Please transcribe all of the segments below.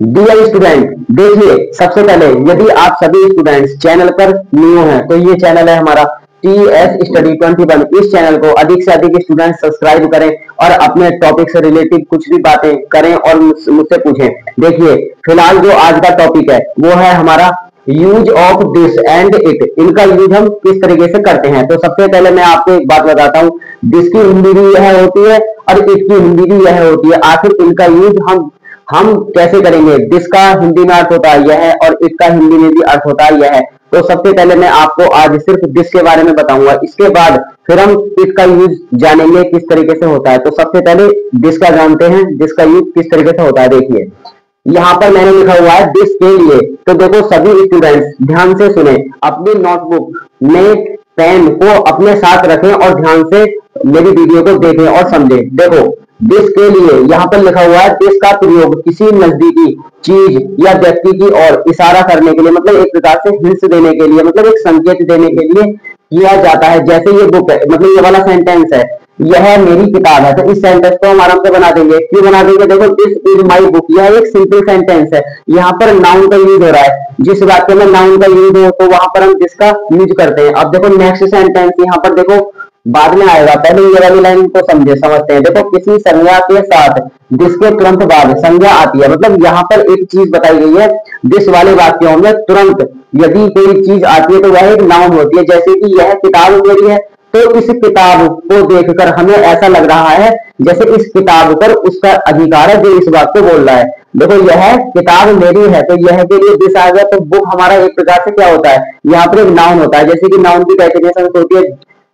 Dear student, देखिए सबसे पहले यदि आप सभी स्टूडेंट्स चैनल पर न्यू हैं तो ये चैनल है हमारा टीएस स्टडी 21। इस चैनल को अधिक से अधिक स्टूडेंट सब्सक्राइब करें और अपने टॉपिक से रिलेटेड कुछ भी बातें करें और मुझसे पूछें। देखिए फिलहाल जो आज का टॉपिक है वो है हमारा use of this and it. इनका यूज हम किस तरीके से करते हैं। तो सबसे पहले मैं आपको एक बात बताता हूँ, दिस की हिंदी भी यह होती है और इट की हिंदी भी यह होती है। आखिर इनका यूज हम कैसे करेंगे। दिस का हिंदी में अर्थ होता है यह है और इट का हिंदी में भी अर्थ होता है यह है। तो सबसे पहले मैं आपको आज सिर्फ दिस के बारे में बताऊंगा, इसके बाद फिर हम इट का यूज जानेंगे किस तरीके से होता है। तो सबसे पहले दिस का जानते हैं, दिस का यूज किस तरीके से होता है। देखिए यहाँ पर मैंने लिखा हुआ है दिस के लिए। तो देखो सभी स्टूडेंट्स ध्यान से सुने, अपनी नोटबुक में पेन को अपने साथ रखें और ध्यान से मेरी वीडियो को देखें और समझें। देखो दिस के लिए यहाँ पर लिखा हुआ है दिस का प्रयोग किसी नजदीकी चीज या व्यक्ति की ओर इशारा करने के लिए, मतलब एक प्रकार से हिंस देने के लिए, मतलब एक संकेत देने के लिए किया जाता है। जैसे ये बुक है, मतलब ये वाला सेंटेंस है, यह मेरी किताब है। तो इस सेंटेंस को हम आराम से बना देंगे। क्यों बना देंगे, देखो दिस इज माई बुक, यह एक सिंपल सेंटेंस है। यहाँ पर नाउन का यूज हो रहा है, जिस वाक्य में नाउन का यूज हो तो वहां पर हम दिस का यूज करते हैं। अब देखो नेक्स्ट सेंटेंस यहाँ पर देखो बाद में आएगा, पहले ये वाली लाइन को समझते हैं। देखो किसी संज्ञा के साथ दिस के तुरंत बाद संज्ञा आती है, मतलब यहाँ पर एक चीज बताई गई है दिस वाले वाक्यों में तुरंत यदि कोई चीज आती है तो वह एक नाउन होती है। जैसे कि यह किताब मेरी है, तो इस किताब को देखकर हमें ऐसा लग रहा है जैसे इस किताब पर उसका अधिकार है जो इस बात को बोल रहा है। देखो यह किताब मेरी है, तो यह के लिए दिस आ गया, तो बुक हमारा एक प्रकार से क्या होता है, यहाँ पर एक नाउन होता है। जैसे कि नाउन की डेफिनेशन होती है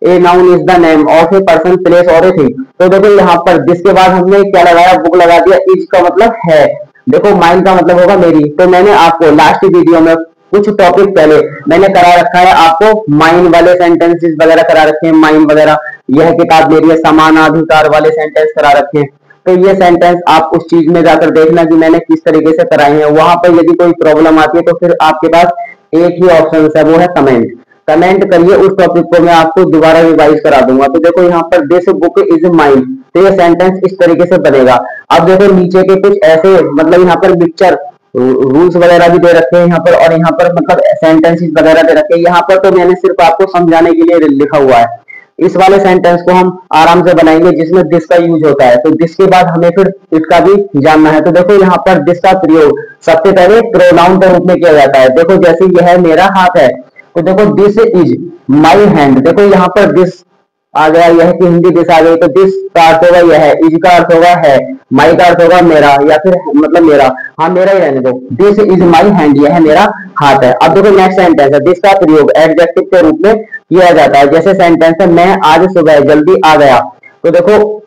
a noun is the name of a person place और ए थिंग। तो देखो यहाँ पर दिस के बाद हमने क्या लगाया, बुक लगा दिया। इज का मतलब है, देखो माइन का मतलब होगा मेरी। तो मैंने आपको लास्ट वीडियो में कुछ टॉपिक पहले मैंने करा रखा है, आपको माइन वाले सेंटेंसेस वगैरह करा रखे हैं, माइन वगैरह, यह किताब मेरी है, समानाधिकार वाले सेंटेंस करा रखे हैं। तो ये सेंटेंस आप उस चीज में जाकर देखना कि मैंने किस तरीके से कराए हैं। वहां पर यदि कोई प्रॉब्लम आती है तो फिर आपके पास एक ही ऑप्शन है, वो है कमेंट। कमेंट करिए, उस टॉपिक को मैं आपको दोबारा रिवाइज करा दूंगा। तो देखो यहाँ पर दिस बुक इज माइन, तो ये सेंटेंस इस तरीके से बनेगा। अब देखो नीचे के कुछ ऐसे, मतलब यहाँ पर मिक्सचर रूल्स वगैरह भी दे रखे हैं यहाँ पर, और यहाँ पर मतलब सेंटेंसेस वगैरह दे रखे हैं। यहाँ पर तो मैंने सिर्फ आपको समझाने के लिए लिखा हुआ है। इस वाले सेंटेंस को हम आराम से बनाएंगे जिसमें दिस का यूज होता है। तो दिस के बाद हमें फिर इट का भी जानना है। तो देखो यहाँ पर दिस का प्रयोग सबसे पहले प्रोनाउन के रूप में किया जाता है। देखो जैसे यह मेरा हाथ है, तो देखो दिस इज माई हैंड। देखो यहाँ पर दिस आ गया, यह की हिंदी दिस आ गई, तो दिस का अर्थ होगा यह, इज का अर्थ होगा है, माई का अर्थ होगा मेरा, या फिर मतलब मेरा, हाँ मेरा ही रहने दो। दिस इज माई हैंड, यह मेरा हाथ है। अब देखो नेक्स्ट सेंटेंस है, दिस का प्रयोग एडजेक्टिव के रूप में किया जाता है। जैसे सेंटेंस है मैं आज सुबह जल्दी आ गया। तो देखो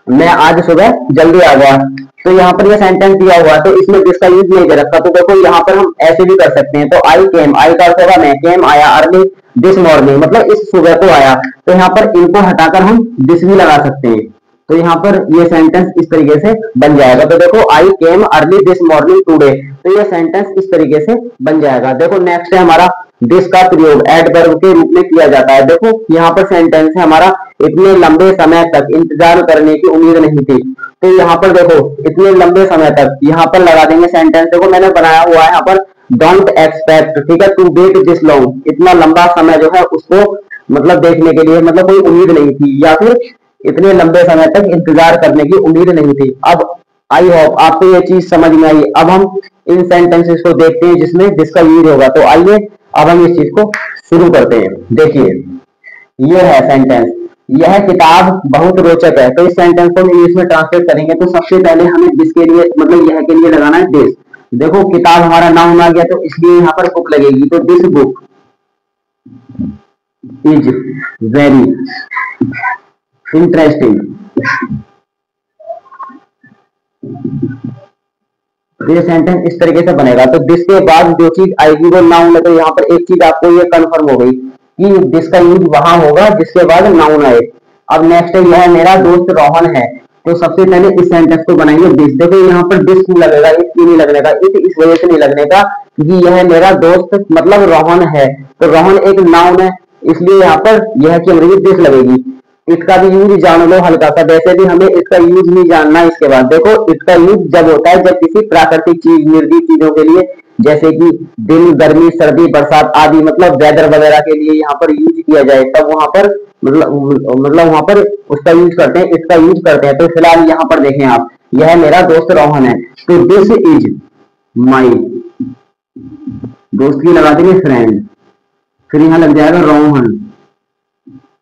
मैं आज सुबह जल्दी आ गया, तो यहाँ पर ये सेंटेंस दिया हुआ, तो इसमें दिस का यूज नहीं दे रखा। तो देखो यहाँ पर हम ऐसे भी कर सकते हैं। तो आई केम, आई का अर्थ होगा मैं, केम आया, अर्ली दिस मॉर्निंग, मतलब इस सुबह को आया। तो यहाँ पर इनको हटाकर हम दिस भी लगा सकते हैं। तो यहाँ पर ये सेंटेंस इस तरीके से बन जाएगा। तो देखो आई केम अर्ली दिस मॉर्निंग टुडे, तो ये सेंटेंस इस तरीके से बन जाएगा। देखो नेक्स्ट है हमारा दिस का प्रयोग एडवर्ब के रूप में किया जाता है। देखो यहाँ पर सेंटेंस है हमारा इतने लंबे समय तक इंतजार करने की उम्मीद नहीं थी। तो यहाँ पर देखो इतने लंबे समय तक, यहाँ पर लगा देंगे सेंटेंस। देखो मैंने बनाया हुआ है यहाँ पर डोंट एक्सपेक्ट, ठीक है, टू वेट दिस लॉन्ग, इतना लंबा समय जो है उसको मतलब देखने के लिए, मतलब कोई उम्मीद नहीं थी, या फिर इतने लंबे समय तक इंतजार करने की उम्मीद नहीं थी। अब आई होप आपको ये चीज समझ में आई। अब हम इन सेंटेंसेस को देखते हैं जिसमें दिस का यूज होगा। तो आइए अब हम इस चीज को शुरू करते हैं। देखिए ये है सेंटेंस, यह किताब बहुत रोचक है। तो इस सेंटेंस को हम इंग्लिश में ट्रांसलेट करेंगे। तो सबसे पहले हमें दिस के लिए, मतलब यह के लिए लगाना है दिस। देखो किताब हमारा नाउन आ गया, तो इसलिए यहाँ पर बुक लगेगी। तो this book is very interesting. ये सेंटेंस इस तरीके से बनेगा। तो दिस के बाद जो चीज आएगी वो नाउन है। तो यहाँ पर एक चीज आपको ये कंफर्म हो गई कि दिस का यूज वहां होगा जिसके बाद नाउन आए। अब नेक्स्ट है यह मेरा दोस्त रोहन है। तो सबसे पहले इस सेंटेंस को बनाएंगे दिस। देखो यहाँ पर दिस क्यों लगेगा, इस क्यों नहीं लगने का, इस वजह से नहीं लगने का क्योंकि यह मेरा दोस्त मतलब रोहन है। तो रोहन एक नाउन है, इसलिए यहाँ पर यह की अंग्रेजी दिस लगेगी। इट का भी यूज जान लो हल्का सा, वैसे भी हमें इसका यूज नहीं जानना। इसके बाद देखो इसका यूज जब होता है जब किसी प्राकृतिक चीज निर्जीव चीजों के लिए, जैसे कि दिन, गर्मी, सर्दी, बरसात आदि मतलब वेदर वगैरह के लिए यहाँ पर यूज किया जाए, तब वहां पर मतलब वहां पर उसका यूज करते हैं, इसका यूज करते हैं। तो फिलहाल यहाँ पर देखें आप, यह मेरा दोस्त रोहन है, तो दिस इज माई, दोस्त की लगा देंगे फ्रेंड, फिर यहाँ लग जाएगा रोहन।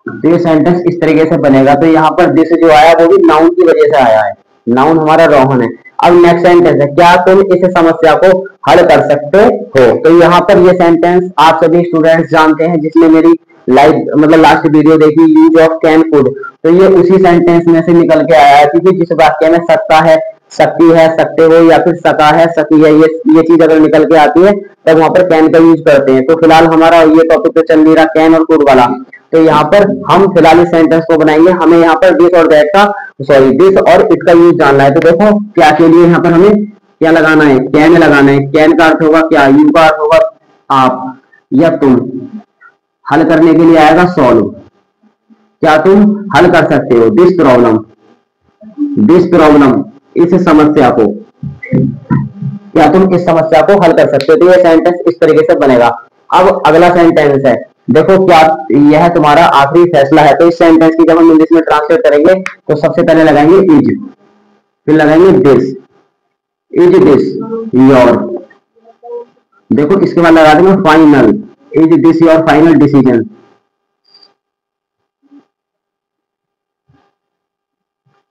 तो ये सेंटेंस इस तरीके से बनेगा। तो यहाँ पर दिस जो आया वो भी नाउन की वजह से आया है, नाउन हमारा रोहन है। अब नेक्स्ट सेंटेंस है, क्या तुम इस समस्या को हल कर सकते हो? तो यहाँ पर ये सेंटेंस आप सभी स्टूडेंट्स जानते हैं, जिसने मेरी लाइव मतलब लास्ट वीडियो देखी, यूज ऑफ कैन कुड, तो ये उसी सेंटेंस में से निकल के आया है। क्योंकि जिस वाक्य में सकता है, सकती है, सकते हो या फिर सका है, सकी है, ये चीज अगर निकल के आती है तब वहां पर कैन का यूज करते हैं। तो फिलहाल हमारा ये टॉपिक तो चल नहीं रहा कैन और कुड वाला, तो यहाँ पर हम फिलहाल इस सेंटेंस को बनाएंगे। हमें यहाँ पर दिस और दैट का, सॉरी दिस और इट का यूज जानना है। तो देखो क्या के लिए यहाँ पर हमें क्या लगाना है, कैन लगाना है। कैन का अर्थ होगा क्या, यू का अर्थ होगा आप या तुम, हल करने के लिए आएगा सॉल्व, क्या तुम हल कर सकते हो, दिस प्रॉब्लम, दिस प्रॉब्लम, इस समस्या को, क्या तुम इस समस्या को हल कर सकते हो। तो ये सेंटेंस इस तरीके से बनेगा। अब अगला सेंटेंस है, देखो क्या यह तुम्हारा आखिरी फैसला है। तो इस सेंटेंस की जब हम इंग्लिश में ट्रांसलेट करेंगे तो सबसे पहले लगाएंगे इज, फिर लगाएंगे दिस, इज दिस योर, देखो इसके बाद लगा देंगे final, is this your final decision.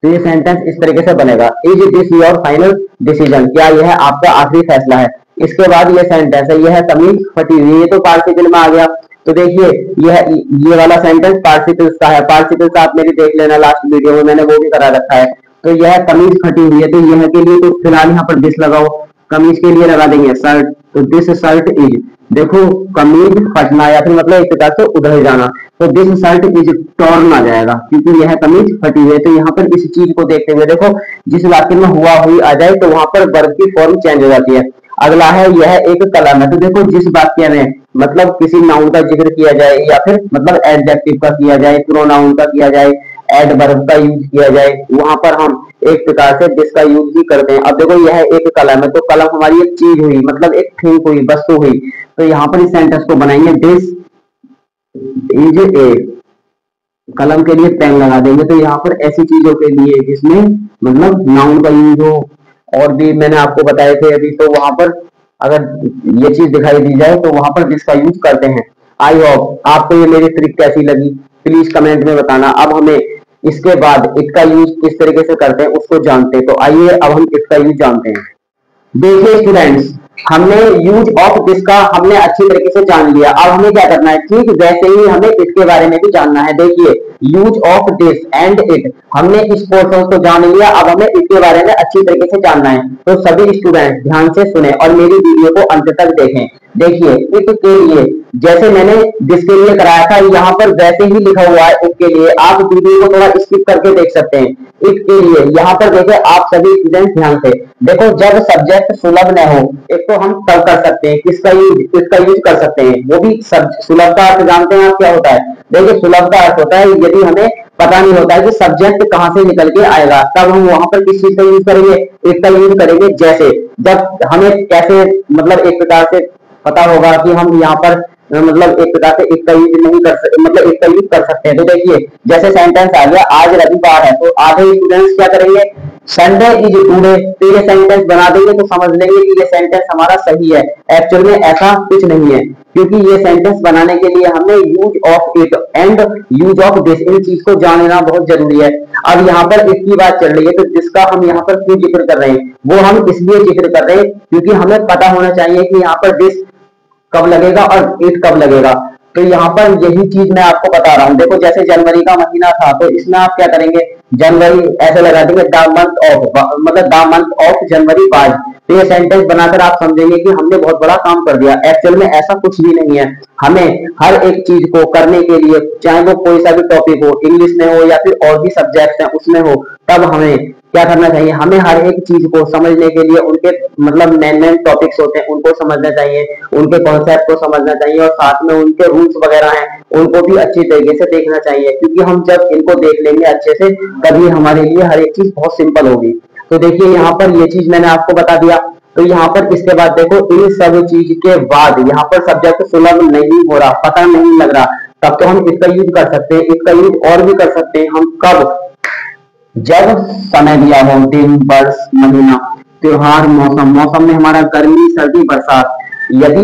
तो ये सेंटेंस इस तरीके से बनेगा, is this your final decision, क्या यह आपका आखिरी फैसला है। इसके बाद ये सेंटेंस है, यह तमीज फटी हुई, ये तो पार्टिकल में आ गया। तो देखिए ये वाला सेंटेंस पार्टिकल्स का है, पार्टिकल्स आप मेरी देख लेना लास्ट वीडियो में, मैंने वो भी करा रखा है। तो यह कमीज फटी हुई है, तो यह के लिए तो फिलहाल यहाँ पर दिस लगाओ, कमीज के लिए लगा देंगे शर्ट, तो दिस शर्ट इज, देखो कमीज फटना या फिर मतलब एक प्रकार से उधर जाना, तो दिस शर्ट इज टॉर्न आ जाएगा क्योंकि यह कमीज फटी हुई है। तो यहाँ पर इस चीज को देखते हुए देखो जिस वाक्य में हुआ हुई आ जाए तो वहां पर वर्ब की फॉर्म चेंज हो जाती है। अगला है यह एक कलम है, तो देखो जिस वाक्य में मतलब किसी नाउन का जिक्र किया जाए या फिर मतलब एडजेक्टिव का किया जाए, प्रोनाउन का किया जाए, एडवर्ब का यूज किया जाए, वहां पर हम एक प्रकार से दिस का यूज ही करते हैं। अब देखो यह एक कलम है, तो कलम हमारी एक चीज हुई, मतलब एक थिंग हुई, वस्तु हुई। तो यहाँ पर इस सेंटेंस को बनाएंगे, दिस इज ए, कलम के लिए पेन लगा देंगे। तो यहाँ पर ऐसी चीजों के लिए जिसमें मतलब नाउन का यूज हो, और भी मैंने आपको बताए थे अभी, तो वहां पर अगर ये चीज दिखाई दी जाए तो वहां पर दिस का यूज करते हैं। आई होप आपको ये मेरी ट्रिक कैसी लगी, प्लीज कमेंट में बताना। अब हमें इसके बाद इट का यूज किस तरीके से करते हैं उसको जानते हैं। तो आइए अब हम इट का यूज जानते हैं। देखिए स्टूडेंट्स, हमने यूज ऑफ दिस का हमने अच्छी तरीके से जान लिया। अब हमें क्या करना है, ठीक वैसे ही हमें इट के बारे में भी जानना है। देखिए use of this and it, हमने इस पोर्शन को जान लिया, अब हमें इट के बारे में अच्छी तरीके से जानना है। तो सभी स्टूडेंट ध्यान से सुने और मेरी वीडियो को अंत तक देखें। देखिए इट के लिए जैसे मैंने दिस के लिए कराया था, यहाँ पर वैसे ही लिखा हुआ है इट के लिए, आप वीडियो को थोड़ा स्किप करके देख सकते हैं। इट के लिए यहाँ पर देखिए आप सभी स्टूडेंट ध्यान से देखो, जब सब्जेक्ट सुलभ न हो, एक तो हम तब कर सकते हैं किसका यूज, इसका यूज कर सकते हैं, वो भी सुलभ का अर्थ जानते हैं आप क्या होता है। देखिए सुलभ का अर्थ होता है यदि हमें पता नहीं होता है कि सब्जेक्ट कहां से निकल के आएगा, तब हम वहां पर किस चीज का यूज करेंगे, इट का यूज करेंगे। जैसे जब हमें कैसे मतलब एक प्रकार से पता होगा कि हम यहाँ पर मतलब एक प्रकार से इसका यूज नहीं कर सकते, मतलब इसका यूज कर सकते हैं। तो देखिए जैसे सेंटेंस आ गया आज रविवार है, तो आधे स्टूडेंट्स क्या करेंगे, संडे इज टुडे, तो ये सेंटेंस बना देंगे तो समझ लेंगे कि ये सेंटेंस हमारा सही है। एक्चुअल में ऐसा कुछ नहीं है, क्योंकि ये सेंटेंस बनाने के लिए हमने use of it and use of this in चीज को जानना बहुत जरूरी है। अब यहाँ पर इसकी बात चल रही है, तो जिसका हम यहाँ पर क्यों जिक्र कर रहे हैं, वो हम इसलिए जिक्र कर रहे हैं क्योंकि हमें पता होना चाहिए कि यहाँ पर दिस कब लगेगा और इट कब लगेगा। तो यहाँ पर यही चीज मैं आपको बता रहा हूँ। देखो जैसे जनवरी का महीना था, तो इसमें आप क्या करेंगे, जनवरी ऐसे लगा देंगे, द मंथ ऑफ, मतलब the month of January was. तो ये सेंटेंस बनाकर आप समझेंगे कि हमने बहुत बड़ा काम कर दिया। एक्चुअल में ऐसा कुछ भी नहीं है। हमें हर एक चीज को करने के लिए, चाहे वो कोई सा भी टॉपिक हो, इंग्लिश में हो या फिर और भी सब्जेक्ट हैं उसमें हो, तब हमें क्या करना चाहिए, हमें हर एक चीज को समझने के लिए उनके मतलब मेन टॉपिक्स होते हैं उनको समझना चाहिए, उनके कॉन्सेप्ट को समझना चाहिए और साथ में उनके रूल्स वगैरह हैं उनको भी अच्छी तरीके से देखना चाहिए, क्योंकि हम जब इनको देख लेंगे अच्छे से तभी हमारे लिए हर एक चीज बहुत सिंपल होगी। तो देखिए यहाँ पर ये चीज मैंने आपको बता दिया। तो यहाँ पर इसके बाद देखो इन सब चीज के बाद यहाँ पर सब्जेक्ट सुलभ नहीं हो रहा, पता नहीं लग रहा, तब तो हम इसका यूज कर सकते हैं। इसका यूज और भी कर सकते हैं हम कब, जब समय दिया हो, दिन वर्ष महीना त्योहार मौसम, मौसम में हमारा गर्मी सर्दी बरसात, यदि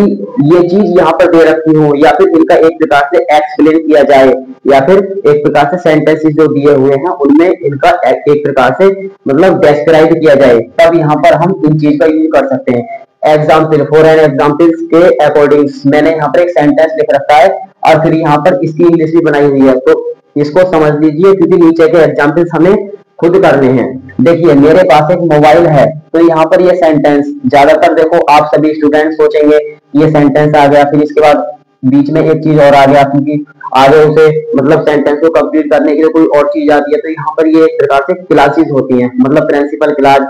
ये चीज यहाँ पर दे रखी हो या फिर इनका एक प्रकार से एक्सप्लेन किया जाए या फिर एक प्रकार से सेंटेंसेस जो दिए हुए हैं उनमें इनका एक प्रकार से मतलब डिस्क्राइब किया जाए, तब यहाँ पर हम इन चीज का यूज कर सकते हैं। एग्जाम्पल, फॉर एन एग्जाम्पल्स के अकॉर्डिंग मैंने यहाँ पर एक सेंटेंस लिख रखा है और फिर यहाँ पर इसकी इंग्लिश भी बनाई हुई है, तो इसको समझ लीजिए क्योंकि नीचे के एग्जाम्पल्स हमें खुद करने हैं। देखिए मेरे पास एक मोबाइल है, तो यहाँ पर ये सेंटेंस ज्यादातर देखो आप सभी स्टूडेंट सोचेंगे ये सेंटेंस आ गया, फिर इसके बाद बीच में एक चीज और आ गया, क्योंकि आगे उसे मतलब सेंटेंस को कंप्लीट करने के लिए कोई और चीज आती है। तो यहाँ पर ये एक प्रकार से क्लासेस होती हैं, मतलब प्रिंसिपल क्लास,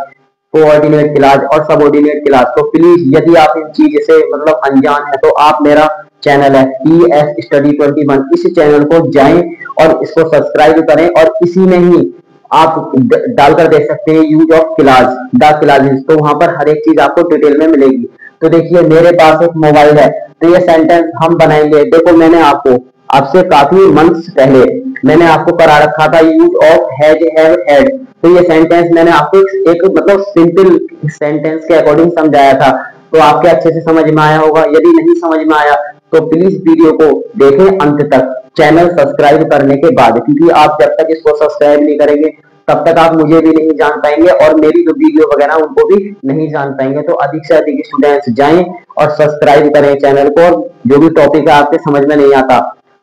कोऑर्डिनेट क्लास और सबऑर्डिनेट क्लास। तो प्लीज यदि आप इन चीज से मतलब अनजान है तो आप मेरा चैनल है टीएस स्टडी 21, इस चैनल को जाएं और इसको सब्सक्राइब करें और इसी में ही आप डालकर देख सकते हैं use of class the classes, तो वहां पर हर एक चीज आपको डिटेल में मिलेगी। तो देखिए मेरे पास एक मोबाइल है, तो ये सेंटेंस हम बनाएंगे। देखो मैंने आपको आपसे काफी मंथ्स पहले मैंने आपको करा रखा था use of has have had, तो ये सेंटेंस मैंने आपको एक मतलब सिंपल सेंटेंस के अकॉर्डिंग समझाया था, तो आपके अच्छे से समझ में आया होगा। यदि नहीं समझ में आया तो प्लीज वीडियो को देखें अंत तक चैनल सब्सक्राइब करने के बाद, क्योंकि आप जब तक इसको सब्सक्राइब नहीं करेंगे तब तक आप मुझे भी नहीं जान पाएंगे और मेरी जो वीडियो वगैरह उनको भी नहीं जान पाएंगे। तो अधिक से अधिक स्टूडेंट्स जाएं और सब्सक्राइब करें चैनल को, और जो भी टॉपिक है आपके समझ में नहीं आता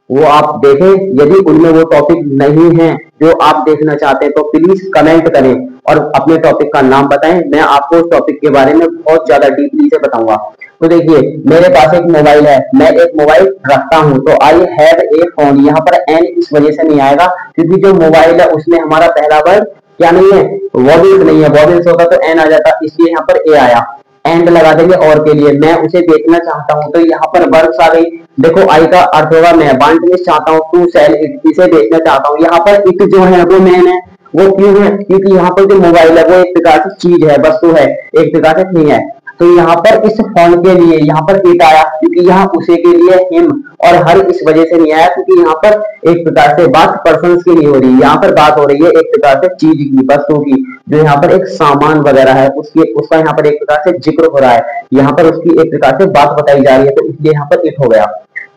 वो आप देखें। यदि उनमें वो टॉपिक नहीं है जो आप देखना चाहते हैं तो प्लीज कमेंट करें और अपने टॉपिक का नाम बताएं, मैं आपको उस टॉपिक के बारे में बहुत ज्यादा डीपली से बताऊंगा। तो देखिए मेरे पास एक मोबाइल है, मैं एक मोबाइल रखता हूं, तो आई हैव ए फोन, यहाँ पर एन इस वजह से नहीं आएगा क्योंकि जो मोबाइल है उसमें हमारा पहला वर्ड क्या नहीं है, वॉवेल्स नहीं है, वॉवेल्स होता तो एन आ जाता, इसलिए यहाँ पर ए आया। एंड लगा देंगे और के लिए, मैं उसे देखना चाहता हूं, तो यहाँ पर वर्ब्स आ गई। देखो आई का अर्थ होगा मैं, वांट मींस चाहता हूं, टू सेल इट इसे बेचना चाहता हूं। यहाँ पर इट जो है वो मैन है, वो क्यों है, क्योंकि यहाँ पर जो मोबाइल है वो एक प्रकार से चीज है, वस्तु है, एक प्रकार से थिंग है। तो यहाँ पर इस फोन के लिए यहाँ पर इट आया क्योंकि यहाँ उसे के लिए हिम, और हर इस वजह से नहीं आया क्योंकि यहाँ पर एक प्रकार से बात पर्सन्स की नहीं हो रही, यहाँ पर बात हो रही है एक प्रकार से चीज की, वस्तु की, जो यहाँ पर एक सामान वगैरह है उसकी उसका यहाँ पर एक प्रकार से जिक्र हो रहा है, यहाँ पर उसकी एक प्रकार से बात बताई जा रही है, तो इसलिए यहाँ पर इट हो गया।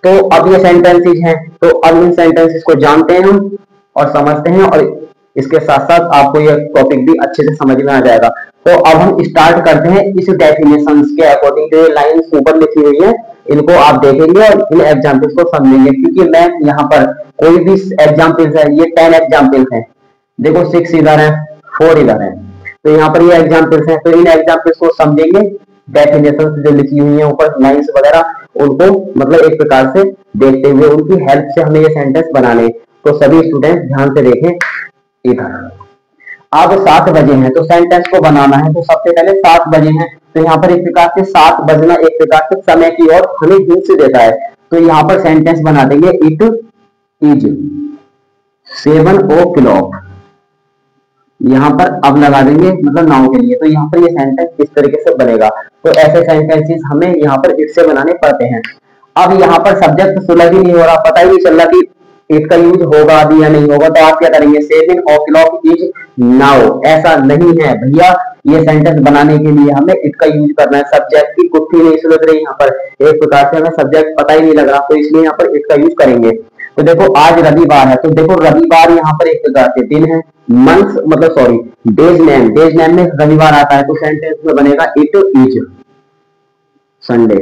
तो अब ये सेंटेंसेज हैं, तो अब इन सेंटेंसेस को जानते हैं हम और समझते हैं, और इसके साथ साथ आपको यह टॉपिक भी अच्छे से समझ में आ जाएगा। तो अब हम स्टार्ट करते हैं इस डेफिनेशंस के अकॉर्डिंग, जो लाइंस ऊपर लिखी हुई है इनको आप देखेंगे और इन एग्जाम्पल्स को समझेंगे, क्योंकि मैं यहाँ पर कोई भी एग्जाम्पल्स है, ये 10 एग्जाम्पल्स हैं, देखो 6 इधर है 4 इधर है, तो यहाँ पर ये एग्जाम्पल्स हैं, तो इन एग्जाम्पल्स को समझेंगे, डेफिनेशन जो लिखी हुई है ऊपर लाइंस वगैरह उनको मतलब एक प्रकार से देखते हुए उनकी हेल्प से हमें ये सेंटेंस बनाने। तो सभी स्टूडेंट ध्यान से देखें। इधर अब 7 बजे हैं, तो सेंटेंस को बनाना है, तो सबसे पहले 7 बजे हैं, तो यहाँ पर एक प्रकार से 7 बजना एक प्रकार से समय की ओर हमें हिंट देता है, तो यहाँ पर सेंटेंस बना देंगे इट इज 7 o'clock, यहाँ पर अब लगा देंगे मतलब नाउ के लिए, तो यहाँ पर ये सेंटेंस इस तरीके से बनेगा। तो ऐसे सेंटेंसेस हमें यहाँ पर इट से बनाने पड़ते हैं। अब यहाँ पर सब्जेक्ट सुलभ ही नहीं हो रहा, पता ही नहीं चल रहा कि इट का यूज होगा अभी या नहीं होगा, तो आप क्या करेंगे 7 o'clock इज नाउ, ऐसा नहीं है भैया, ये सेंटेंस बनाने के लिए हमें इट का यूज करना है। सब्जेक्ट की कुत्ती नहीं सुलझ रही, यहाँ पर एक प्रकार से हमें सब्जेक्ट पता ही नहीं लग रहा, तो इसलिए यहाँ पर इट का यूज करेंगे। तो देखो आज रविवार है, तो देखो रविवार यहाँ पर एक प्रकार से दिन है, मंथ मतलब सॉरी डेज नेम में रविवार आता है, तो सेंटेंस में बनेगा it is Sunday,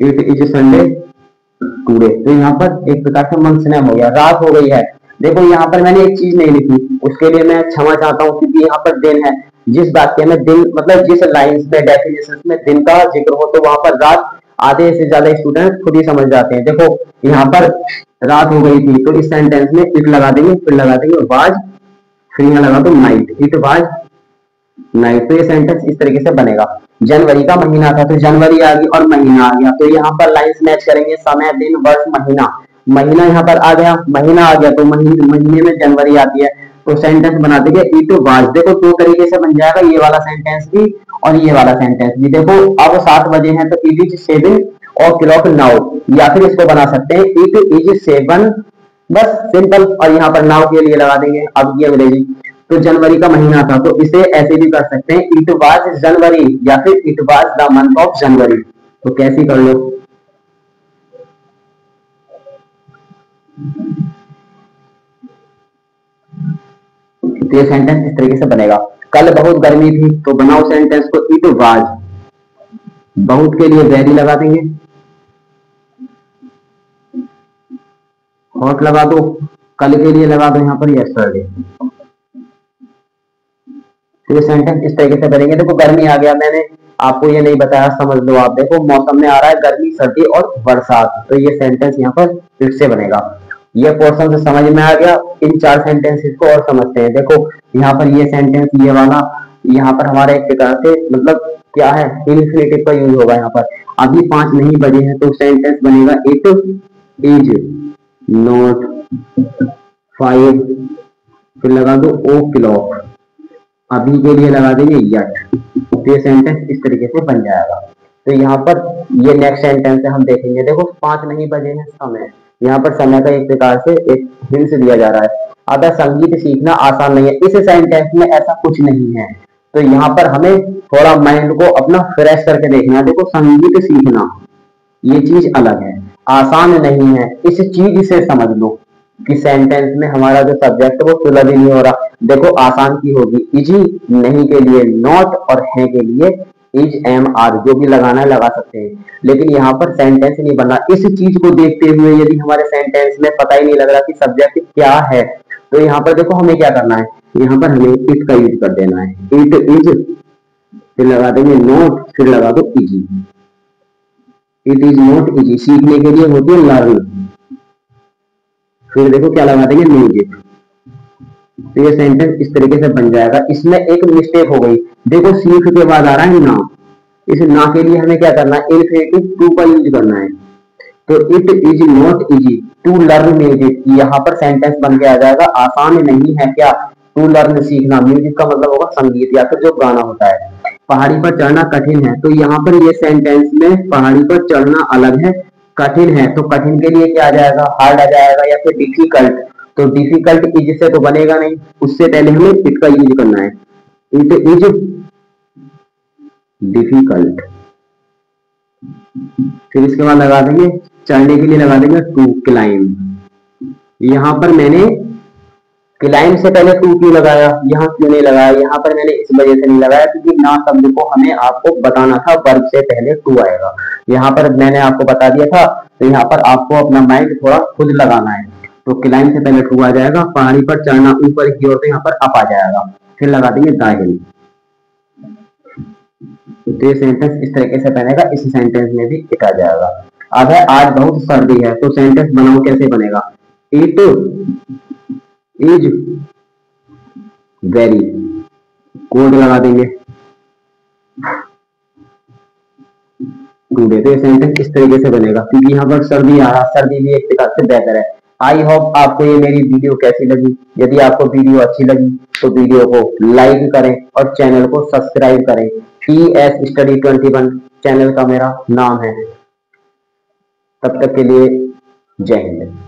it is Sunday today. तो यहाँ पर एक प्रकार से मंथ नेम हो गया। रात हो गई है, देखो यहाँ पर मैंने एक चीज नहीं लिखी, उसके लिए मैं क्षमा चाहता हूँ, क्योंकि यहाँ पर दिन है, जिस वाक्य में दिन मतलब जिस लाइंस में डेफिनेशन में दिन का जिक्र हो तो वहां पर रात आधे से ज्यादा स्टूडेंट खुद ही समझ जाते हैं। देखो यहाँ पर रात हो गई थी, तो इस सेंटेंस में इट लगा देंगे, फिर लगा देंगे वाज, फिर यहाँ लगा दो नाइट, इट वाज नाइट। तो ये सेंटेंस इस तरीके से बनेगा। जनवरी का महीना था, तो जनवरी आ गई और महीना आ गया, तो यहाँ पर लाइंस मैच करेंगे, समय, दिन, वर्ष, महीना। महीना यहाँ पर आ गया, महीना आ गया, तो महीने में जनवरी आती है, तो सेंटेंस बना देंगे इट वाज। देखो दो तरीके से बन जाएगा, ये वाला सेंटेंस भी और ये वाला सेंटेंस भी। देखो अब 7 बजे हैं, तो इट इज 7 और क्लॉक नाउ, या फिर इसको बना सकते हैं इट इज 7, बस सिंपल, और यहाँ पर नाउ के लिए लगा देंगे। अब ये अंग्रेजी, तो जनवरी का महीना था, तो इसे ऐसे भी कर सकते हैं इट वाज जनवरी, या फिर it was the month of January, तो कैसे कर लो। तो ये सेंटेंस इस तरीके से बनेगा। कल बहुत गर्मी थी, तो बनाओ सेंटेंस को इट वाज, बहुत के लिए वेरी लगा देंगे, हॉट लगा दो, कल के लिए लगा दो यहाँ पर यस्टरडे। तो ये सेंटेंस इस तरीके से करेंगे। देखो गर्मी आ गया, मैंने आपको ये नहीं बताया, समझ लो आप। देखो मौसम में आ रहा है गर्मी, सर्दी और बरसात, तो ये सेंटेंस यहाँ पर फिर से बनेगा। ये पोर्शन से समझ में आ गया। इन 4 सेंटेंसेस को और समझते हैं। देखो यहाँ पर ये सेंटेंस, ये वाला यहाँ पर हमारे एक प्रकार से मतलब क्या है, इन्फिनेटिव का यूज होगा यहाँ पर। अभी 5 नहीं बजे हैं, तो सेंटेंस बनेगा इट इज नॉट 5, फिर लगा दो ओ क्लॉक, अभी के लिए लगा देंगे यट। तो ये सेंटेंस इस तरीके से बन जाएगा। तो यहाँ पर ये नेक्स्ट सेंटेंस है, हम देखेंगे। देखो 5 नहीं बजे हैं, समय, यहाँ पर समय का एक प्रकार से एक हिंट दिया जा रहा है। अगर संगीत सीखना आसान नहीं है, इस सेंटेंस में ऐसा कुछ नहीं है। तो यहाँ पर हमें थोड़ा माइंड को अपना फ्रेश करके देखना है। देखो संगीत सीखना ये चीज अलग है, आसान नहीं है। इस चीज से समझ लो कि सेंटेंस में हमारा जो सब्जेक्ट वो सुलभ ही नहीं हो रहा। देखो आसान की होगी इजी, नहीं के लिए नॉट, और है के लिए इज, एम, आर, जो भी लगाना है लगा सकते हैं। लेकिन यहाँ पर सेंटेंस नहीं बना। इस चीज को देखते हुए यदि हमारे सेंटेंस में पता ही नहीं लग रहा कि सब्जेक्ट क्या है, तो यहाँ पर देखो हमें क्या करना है, यहाँ पर हमें इट का यूज कर देना है। इट इज, फिर लगा देंगे नॉट, फिर लगा दो easy. It is not easy, सीखने के लिए होती है लर्न, फिर देखो क्या लगा देंगे म्यूजिक। तो ये सेंटेंस इस तरीके से बन जाएगा। इसमें एक मिस्टेक हो गई, देखो सीख के बाद आ रहा है ना, इस ना के लिए हमें क्या करना है, इन्फिनेटिव टू का यूज करना है। तो it is not easy to learn music, यहाँ पर सेंटेंस बन के आ जाएगा आसान नहीं है क्या टू लर्न सीखना। म्यूजिक का मतलब होगा संगीत या फिर जो गाना होता है। पहाड़ी पर चढ़ना कठिन है, तो यहाँ पर ये सेंटेंस में पहाड़ी पर चढ़ना अलग है, कठिन है, तो कठिन के लिए क्या आ जाएगा, हार्ड आ जाएगा, या फिर डिफिकल्ट। तो डिफिकल्ट इज से तो बनेगा नहीं, उससे पहले हमें इट का यूज करना है। इट इज डिफिकल्ट, फिर इसके बाद लगा देंगे चढ़ने के लिए लगा देंगे टू क्लाइंब। यहाँ पर मैंने क्लाइंब से पहले टू क्यों लगाया, यहाँ क्यों नहीं लगाया, यहाँ पर मैंने इस वजह से नहीं लगाया क्योंकि ना शब्द को हमें आपको बताना था वर्ब से पहले टू आएगा। यहाँ पर मैंने आपको बता दिया था, तो यहाँ पर आपको अपना माइंड थोड़ा खुद लगाना है। तो क्लाइंब से पहले टू आ जाएगा, पहाड़ी पर चढ़ना ऊपर की ओर, तो यहाँ पर अप आ जाएगा, फिर लगा देंगे दाहिनी। तो ये सेंटेंस इस तरीके से बनेगा। इस सेंटेंस में भी इट आ जाएगा। अब है आज बहुत सर्दी है, तो सेंटेंस बनाओ कैसे बनेगा, इट इज वेरी, कोड लगा देंगे टुडे। तो ये सेंटेंस इस तरीके से बनेगा क्योंकि यहाँ पर सर्दी आ रहा, सर्दी भी एक प्रकार से बेहतर है। आई होप आपको ये मेरी वीडियो कैसी लगी। यदि आपको वीडियो अच्छी लगी तो वीडियो को लाइक करें और चैनल को सब्सक्राइब करें। TS स्टडी 21 चैनल का मेरा नाम है। तब तक के लिए जय हिंद।